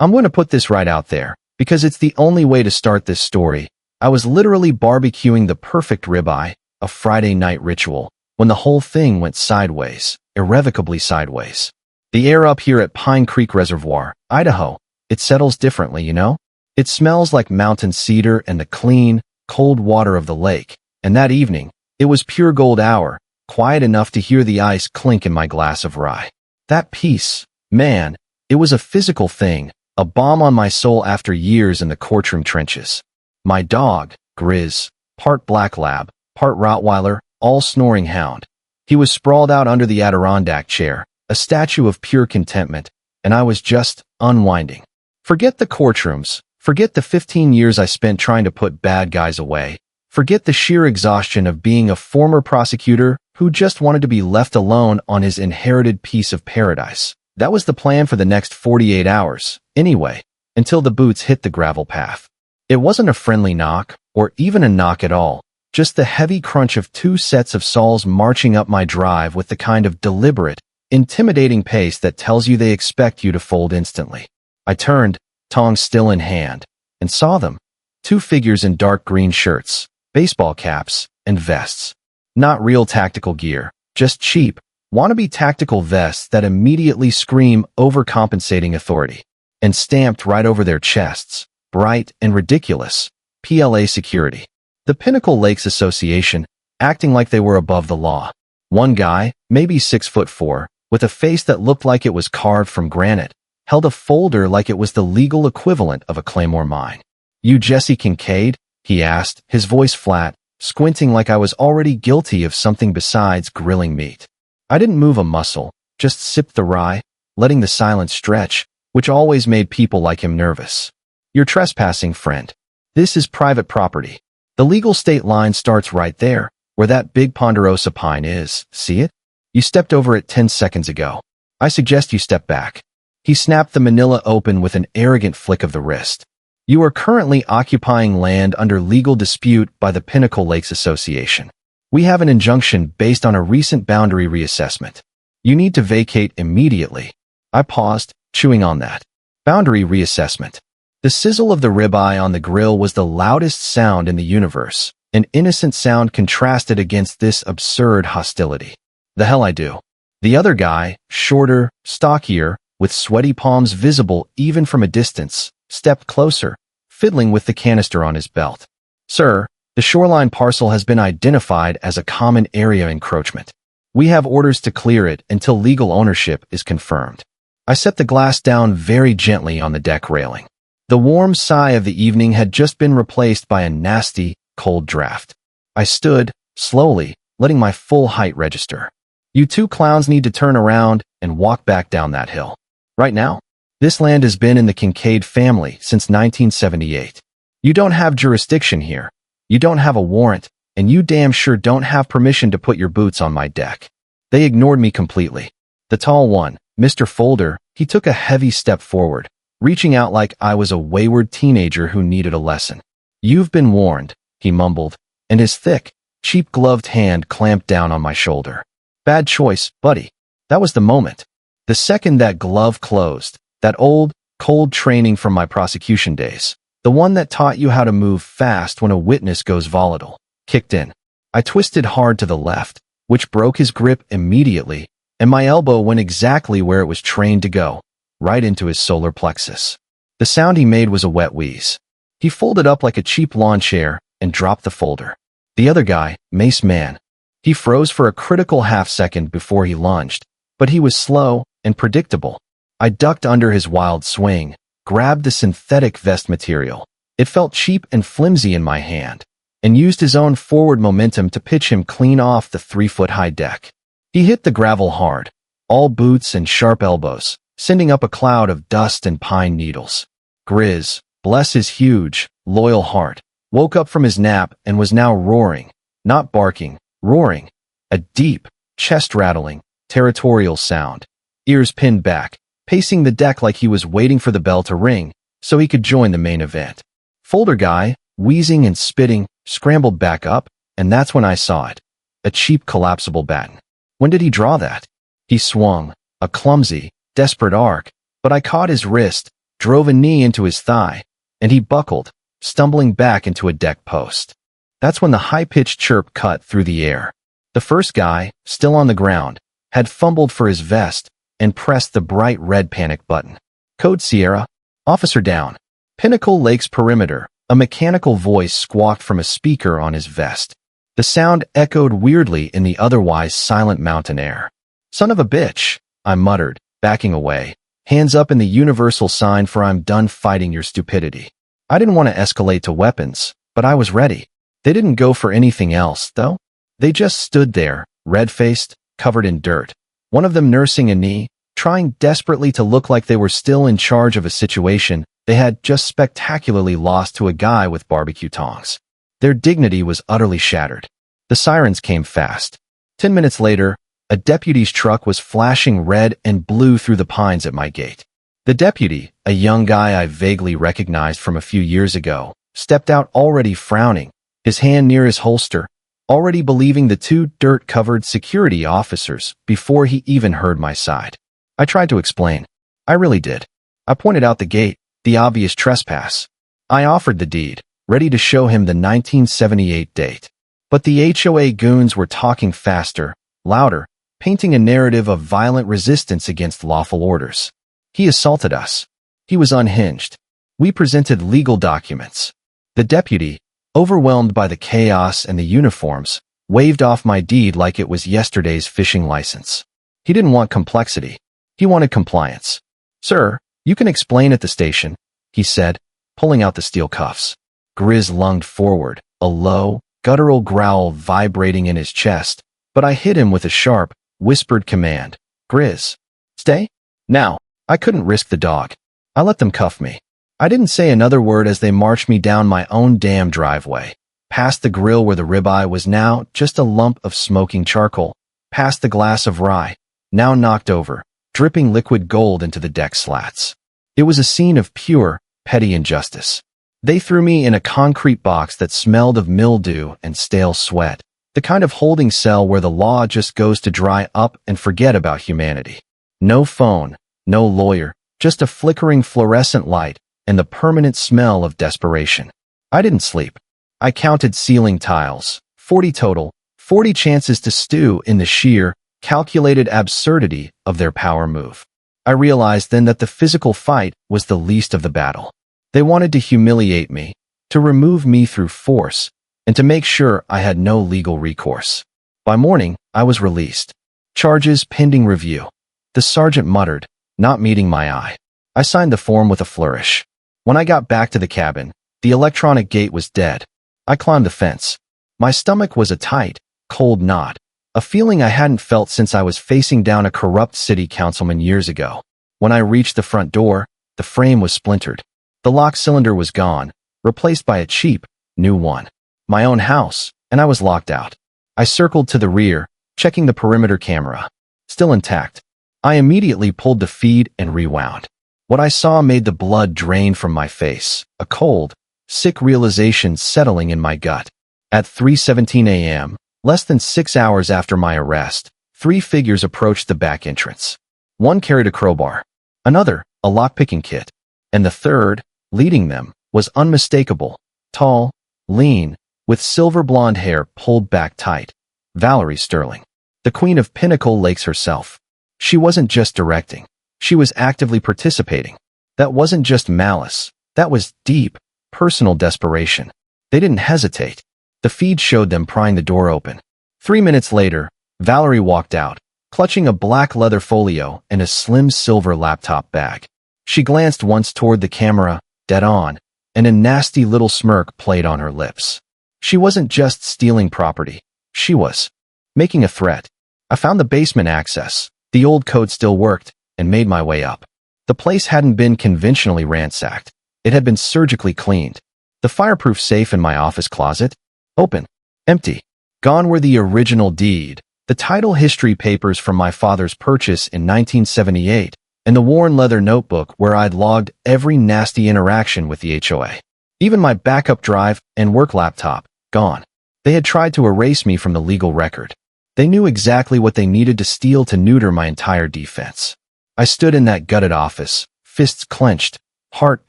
I'm going to put this right out there, because it's the only way to start this story. I was literally barbecuing the perfect ribeye, a Friday night ritual, when the whole thing went sideways, irrevocably sideways. The air up here at Pine Creek Reservoir, Idaho, it settles differently, you know? It smells like mountain cedar and the clean, cold water of the lake. And that evening, it was pure gold hour, quiet enough to hear the ice clink in my glass of rye. That peace, man, it was a physical thing, a balm on my soul after years in the courtroom trenches. My dog, Grizz, part black lab, part Rottweiler, all snoring hound. He was sprawled out under the Adirondack chair, a statue of pure contentment, and I was just unwinding. Forget the courtrooms, forget the 15 years I spent trying to put bad guys away, forget the sheer exhaustion of being a former prosecutor who just wanted to be left alone on his inherited piece of paradise. That was the plan for the next 48 hours, anyway, until the boots hit the gravel path. It wasn't a friendly knock, or even a knock at all, just the heavy crunch of two sets of soles marching up my drive with the kind of deliberate, intimidating pace that tells you they expect you to fold instantly. I turned, tongs still in hand, and saw them. Two figures in dark green shirts, baseball caps, and vests. Not real tactical gear, just cheap, wannabe tactical vests that immediately scream overcompensating authority. And stamped right over their chests, bright and ridiculous, PLA security. The Pinnacle Lakes Association, acting like they were above the law. One guy, maybe 6'4", with a face that looked like it was carved from granite, held a folder like it was the legal equivalent of a Claymore mine. "You Jesse Kincaid?" he asked, his voice flat, squinting like I was already guilty of something besides grilling meat. I didn't move a muscle, just sipped the rye, letting the silence stretch, which always made people like him nervous. "You're trespassing, friend. This is private property. The legal state line starts right there, where that big ponderosa pine is. See it? You stepped over it 10 seconds ago. I suggest you step back." He snapped the manila open with an arrogant flick of the wrist. "You are currently occupying land under legal dispute by the Pinnacle Lakes Association. We have an injunction based on a recent boundary reassessment. You need to vacate immediately." I paused, chewing on that. Boundary reassessment. The sizzle of the ribeye on the grill was the loudest sound in the universe, an innocent sound contrasted against this absurd hostility. The hell I do. The other guy, shorter, stockier, with sweaty palms visible even from a distance, stepped closer, fiddling with the canister on his belt. "Sir, the shoreline parcel has been identified as a common area encroachment. We have orders to clear it until legal ownership is confirmed." I set the glass down very gently on the deck railing. The warm sigh of the evening had just been replaced by a nasty, cold draft. I stood, slowly, letting my full height register. "You two clowns need to turn around and walk back down that hill. Right now? This land has been in the Kincaid family since 1978. You don't have jurisdiction here. You don't have a warrant, and you damn sure don't have permission to put your boots on my deck." They ignored me completely. The tall one, Mr. Folder, he took a heavy step forward, reaching out like I was a wayward teenager who needed a lesson. "You've been warned," he mumbled, and his thick, cheap-gloved hand clamped down on my shoulder. "Bad choice, buddy." That was the moment. The second that glove closed, that old, cold training from my prosecution days, the one that taught you how to move fast when a witness goes volatile, kicked in. I twisted hard to the left, which broke his grip immediately, and my elbow went exactly where it was trained to go, right into his solar plexus. The sound he made was a wet wheeze. He folded up like a cheap lawn chair and dropped the folder. The other guy, Mace Man, he froze for a critical half-second before he lunged, but he was slow and predictable. I ducked under his wild swing, grabbed the synthetic vest material. It felt cheap and flimsy in my hand, and used his own forward momentum to pitch him clean off the 3-foot-high deck. He hit the gravel hard, all boots and sharp elbows, sending up a cloud of dust and pine needles. Grizz, bless his huge, loyal heart, woke up from his nap and was now roaring, not barking, roaring, a deep, chest-rattling, territorial sound, ears pinned back, pacing the deck like he was waiting for the bell to ring so he could join the main event. Folder guy, wheezing and spitting, scrambled back up, and that's when I saw it. A cheap collapsible baton. When did he draw that? He swung, a clumsy, desperate arc, but I caught his wrist, drove a knee into his thigh, and he buckled, stumbling back into a deck post. That's when the high-pitched chirp cut through the air. The first guy, still on the ground, had fumbled for his vest and pressed the bright red panic button. Code Sierra, officer down. Pinnacle Lake's perimeter, a mechanical voice squawked from a speaker on his vest. The sound echoed weirdly in the otherwise silent mountain air. Son of a bitch, I muttered, backing away, hands up in the universal sign for I'm done fighting your stupidity. I didn't want to escalate to weapons, but I was ready. They didn't go for anything else, though. They just stood there, red-faced, covered in dirt, one of them nursing a knee, trying desperately to look like they were still in charge of a situation they had just spectacularly lost to a guy with barbecue tongs. Their dignity was utterly shattered. The sirens came fast. 10 minutes later, a deputy's truck was flashing red and blue through the pines at my gate. The deputy, a young guy I vaguely recognized from a few years ago, stepped out already frowning, his hand near his holster, already believing the two dirt-covered security officers before he even heard my side. I tried to explain. I really did. I pointed out the gate, the obvious trespass. I offered the deed, ready to show him the 1978 date. But the HOA goons were talking faster, louder, painting a narrative of violent resistance against lawful orders. He assaulted us. He was unhinged. We presented legal documents. The deputy, overwhelmed by the chaos and the uniforms, waved off my deed like it was yesterday's fishing license. He didn't want complexity. He wanted compliance. Sir, you can explain at the station, he said, pulling out the steel cuffs. Grizz lunged forward, a low, guttural growl vibrating in his chest, but I hit him with a sharp, whispered command. Grizz, stay? Now, I couldn't risk the dog. I let them cuff me. I didn't say another word as they marched me down my own damn driveway, past the grill where the ribeye was now just a lump of smoking charcoal, past the glass of rye, now knocked over, dripping liquid gold into the deck slats. It was a scene of pure, petty injustice. They threw me in a concrete box that smelled of mildew and stale sweat, the kind of holding cell where the law just goes to dry up and forget about humanity. No phone, no lawyer, just a flickering fluorescent light and the permanent smell of desperation. I didn't sleep. I counted ceiling tiles, 40 total, 40 chances to stew in the sheer, calculated absurdity of their power move. I realized then that the physical fight was the least of the battle. They wanted to humiliate me, to remove me through force, and to make sure I had no legal recourse. By morning, I was released. Charges pending review. The sergeant muttered, not meeting my eye. I signed the form with a flourish. When I got back to the cabin, the electronic gate was dead. I climbed the fence. My stomach was a tight, cold knot, a feeling I hadn't felt since I was facing down a corrupt city councilman years ago. When I reached the front door, the frame was splintered. The lock cylinder was gone, replaced by a cheap, new one. My own house, and I was locked out. I circled to the rear, checking the perimeter camera. Still intact. I immediately pulled the feed and rewound. What I saw made the blood drain from my face, a cold, sick realization settling in my gut. At 3:17 a.m., less than 6 hours after my arrest, 3 figures approached the back entrance. One carried a crowbar, another, a lockpicking kit, and the third, leading them, was unmistakable, tall, lean, with silver blonde hair pulled back tight. Valerie Sterling, the queen of Pinnacle Lakes herself. She wasn't just directing. She was actively participating. That wasn't just malice. That was deep, personal desperation. They didn't hesitate. The feed showed them prying the door open. 3 minutes later, Valerie walked out, clutching a black leather folio and a slim silver laptop bag. She glanced once toward the camera, dead on, and a nasty little smirk played on her lips. She wasn't just stealing property. She was making a threat. I found the basement access. The old code still worked, and made my way up. The place hadn't been conventionally ransacked. It had been surgically cleaned. The fireproof safe in my office closet? Open. Empty. Gone were the original deed, the title history papers from my father's purchase in 1978, and the worn leather notebook where I'd logged every nasty interaction with the HOA. Even my backup drive and work laptop, gone. They had tried to erase me from the legal record. They knew exactly what they needed to steal to neuter my entire defense. I stood in that gutted office, fists clenched, heart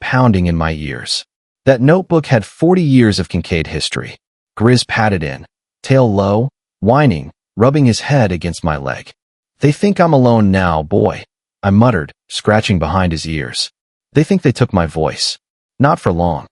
pounding in my ears. That notebook had 40 years of Kincaid history. Grizz patted in, tail low, whining, rubbing his head against my leg. They think I'm alone now, boy, I muttered, scratching behind his ears. They think they took my voice. Not for long.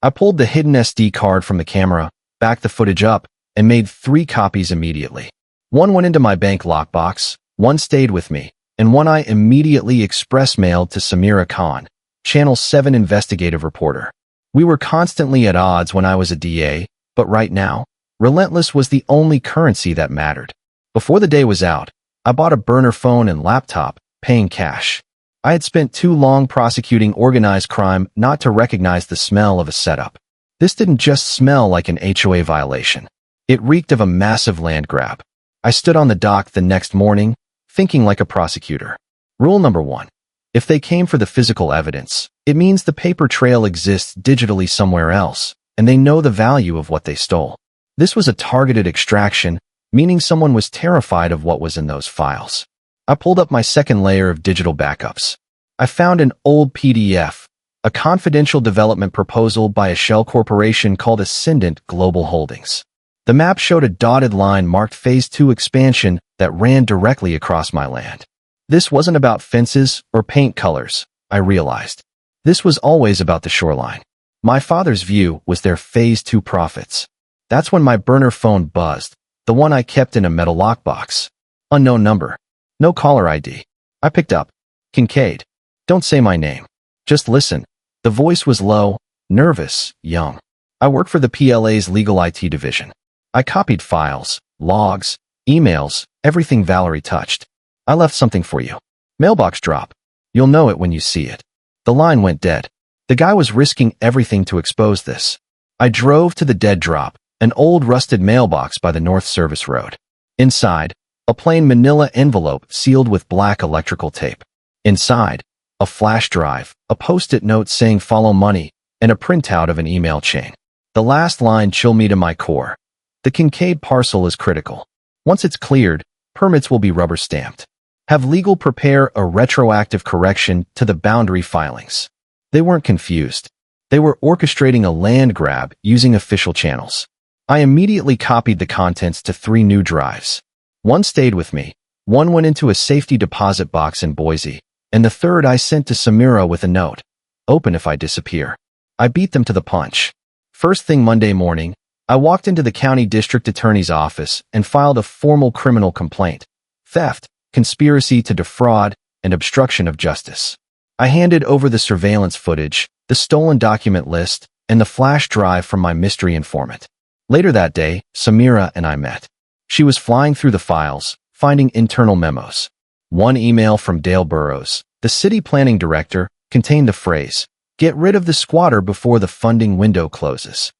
I pulled the hidden SD card from the camera, backed the footage up, and made 3 copies immediately. One went into my bank lockbox, one stayed with me, and one I immediately express-mailed to Samira Khan, Channel 7 investigative reporter. We were constantly at odds when I was a DA, but right now, relentless was the only currency that mattered. Before the day was out, I bought a burner phone and laptop, paying cash. I had spent too long prosecuting organized crime not to recognize the smell of a setup. This didn't just smell like an HOA violation. It reeked of a massive land grab. I stood on the dock the next morning, thinking like a prosecutor. Rule number 1. If they came for the physical evidence, it means the paper trail exists digitally somewhere else, and they know the value of what they stole. This was a targeted extraction, meaning someone was terrified of what was in those files. I pulled up my second layer of digital backups. I found an old PDF, a confidential development proposal by a shell corporation called Ascendant Global Holdings. The map showed a dotted line marked Phase 2 expansion that ran directly across my land. This wasn't about fences or paint colors, I realized. This was always about the shoreline. My father's view was their Phase 2 profits. That's when my burner phone buzzed, the one I kept in a metal lockbox. Unknown number. No caller ID. I picked up. Kincaid. Don't say my name. Just listen. The voice was low, nervous, young. I work for the PLA's legal IT division. I copied files, logs, emails, everything Valerie touched. I left something for you. Mailbox drop. You'll know it when you see it. The line went dead. The guy was risking everything to expose this. I drove to the dead drop, an old rusted mailbox by the North Service Road. Inside, a plain manila envelope sealed with black electrical tape. Inside, a flash drive, a post-it note saying follow money, and a printout of an email chain. The last line chilled me to my core. The Kincaid parcel is critical. Once it's cleared, permits will be rubber-stamped. Have legal prepare a retroactive correction to the boundary filings. They weren't confused. They were orchestrating a land grab using official channels. I immediately copied the contents to 3 new drives. One stayed with me, one went into a safety deposit box in Boise, and the third I sent to Samira with a note. Open if I disappear. I beat them to the punch. First thing Monday morning, I walked into the county district attorney's office and filed a formal criminal complaint. Theft, conspiracy to defraud, and obstruction of justice. I handed over the surveillance footage, the stolen document list, and the flash drive from my mystery informant. Later that day, Samira and I met. She was flying through the files, finding internal memos. One email from Dale Burrows, the city planning director, contained the phrase, "Get rid of the squatter before the funding window closes."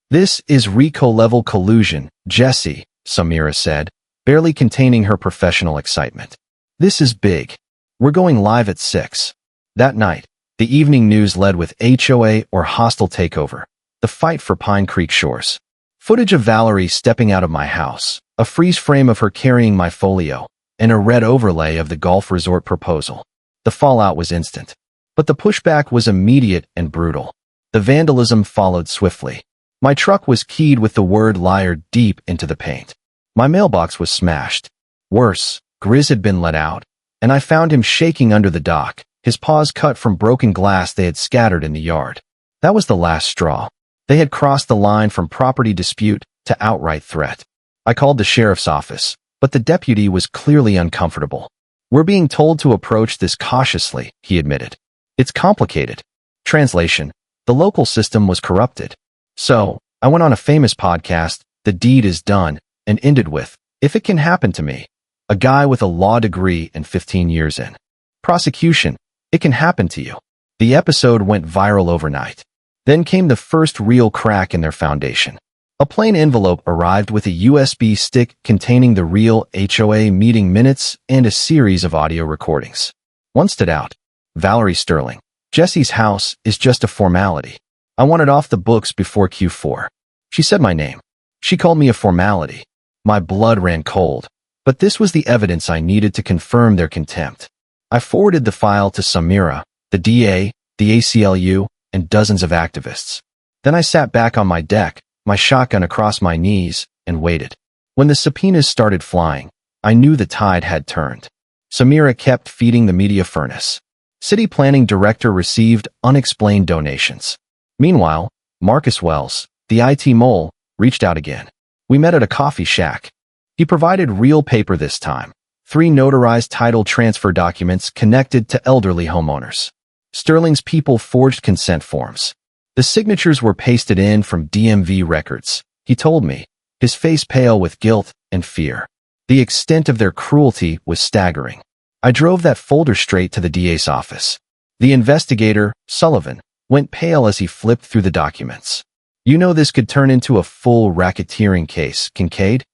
"This is RICO-level collusion, Jesse," Samira said, barely containing her professional excitement. "This is big. We're going live at 6. That night, the evening news led with HOA or hostile takeover, the fight for Pine Creek shores. Footage of Valerie stepping out of my house, a freeze frame of her carrying my folio, and a red overlay of the golf resort proposal. The fallout was instant. But the pushback was immediate and brutal. The vandalism followed swiftly. My truck was keyed with the word liar deep into the paint. My mailbox was smashed. Worse, Grizz had been let out, and I found him shaking under the dock, his paws cut from broken glass they had scattered in the yard. That was the last straw. They had crossed the line from property dispute to outright threat. I called the sheriff's office, but the deputy was clearly uncomfortable. "We're being told to approach this cautiously," he admitted. "It's complicated." Translation: the local system was corrupted. So, I went on a famous podcast, The Deed is Done, and ended with, "If it can happen to me, a guy with a law degree and 15 years in prosecution, it can happen to you." The episode went viral overnight. Then came the first real crack in their foundation. A plain envelope arrived with a USB stick containing the real HOA meeting minutes and a series of audio recordings. One stood out. Valerie Sterling. "Jesse's house is just a formality. I want it off the books before Q4. She said my name. She called me a formality. My blood ran cold. But this was the evidence I needed to confirm their contempt. I forwarded the file to Samira, the DA, the ACLU, and dozens of activists. Then I sat back on my deck, my shotgun across my knees, and waited. When the subpoenas started flying, I knew the tide had turned. Samira kept feeding the media furnace. City planning director received unexplained donations. Meanwhile, Marcus Wells, the IT mole, reached out again. We met at a coffee shack. He provided real paper this time. 3 notarized title transfer documents connected to elderly homeowners. Sterling's people forged consent forms. The signatures were pasted in from DMV records, he told me, his face pale with guilt and fear. The extent of their cruelty was staggering. I drove that folder straight to the DA's office. The investigator, Sullivan, went pale as he flipped through the documents. You know this could turn into a full racketeering case, Kincaid?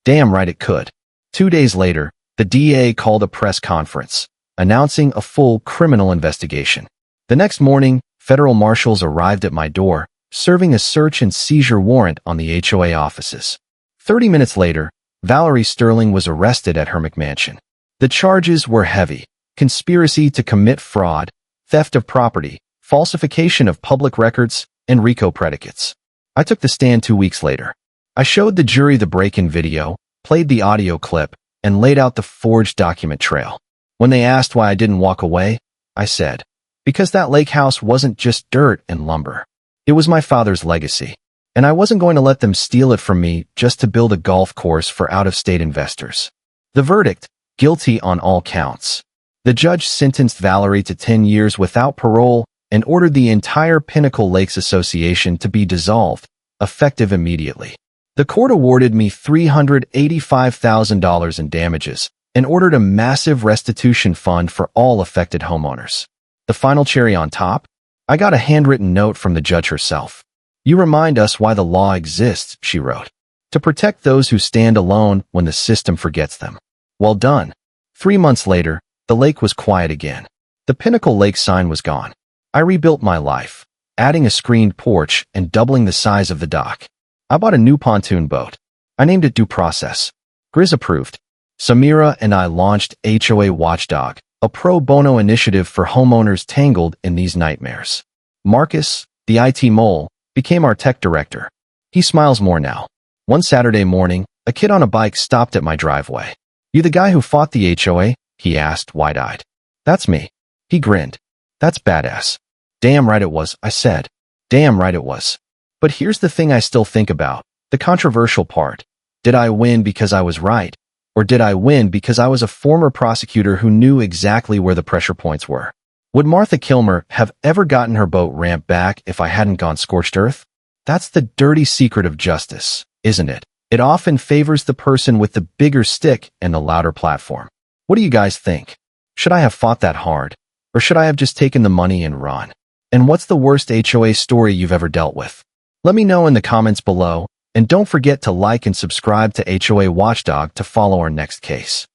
Damn right it could. 2 days later, the DA called a press conference, announcing a full criminal investigation. The next morning, federal marshals arrived at my door, serving a search and seizure warrant on the HOA offices. 30 minutes later, Valerie Sterling was arrested at her McMansion. The charges were heavy: conspiracy to commit fraud, theft of property, falsification of public records, and RICO predicates. I took the stand 2 weeks later. I showed the jury the break-in video, played the audio clip, and laid out the forged document trail. When they asked why I didn't walk away, I said, because that lake house wasn't just dirt and lumber. It was my father's legacy, and I wasn't going to let them steal it from me just to build a golf course for out-of-state investors. The verdict: guilty on all counts. The judge sentenced Valerie to 10 years without parole and ordered the entire Pinnacle Lakes Association to be dissolved, effective immediately. The court awarded me $385,000 in damages and ordered a massive restitution fund for all affected homeowners. The final cherry on top? I got a handwritten note from the judge herself. You remind us why the law exists, she wrote. To protect those who stand alone when the system forgets them. Well done. 3 months later, the lake was quiet again. The Pinnacle Lake sign was gone. I rebuilt my life, adding a screened porch and doubling the size of the dock. I bought a new pontoon boat. I named it Due Process. Grizz approved. Samira and I launched HOA Watchdog, a pro bono initiative for homeowners tangled in these nightmares. Marcus, the IT mole, became our tech director. He smiles more now. One Saturday morning, a kid on a bike stopped at my driveway. You the guy who fought the HOA? He asked, wide-eyed. That's me. He grinned. That's badass. Damn right it was, I said. Damn right it was. But here's the thing I still think about, the controversial part. Did I win because I was right? Or did I win because I was a former prosecutor who knew exactly where the pressure points were? Would Martha Kilmer have ever gotten her boat ramped back if I hadn't gone scorched earth? That's the dirty secret of justice, isn't it? It often favors the person with the bigger stick and the louder platform. What do you guys think? Should I have fought that hard? Or should I have just taken the money and run? And what's the worst HOA story you've ever dealt with? Let me know in the comments below, and don't forget to like and subscribe to HOA Watchdog to follow our next case.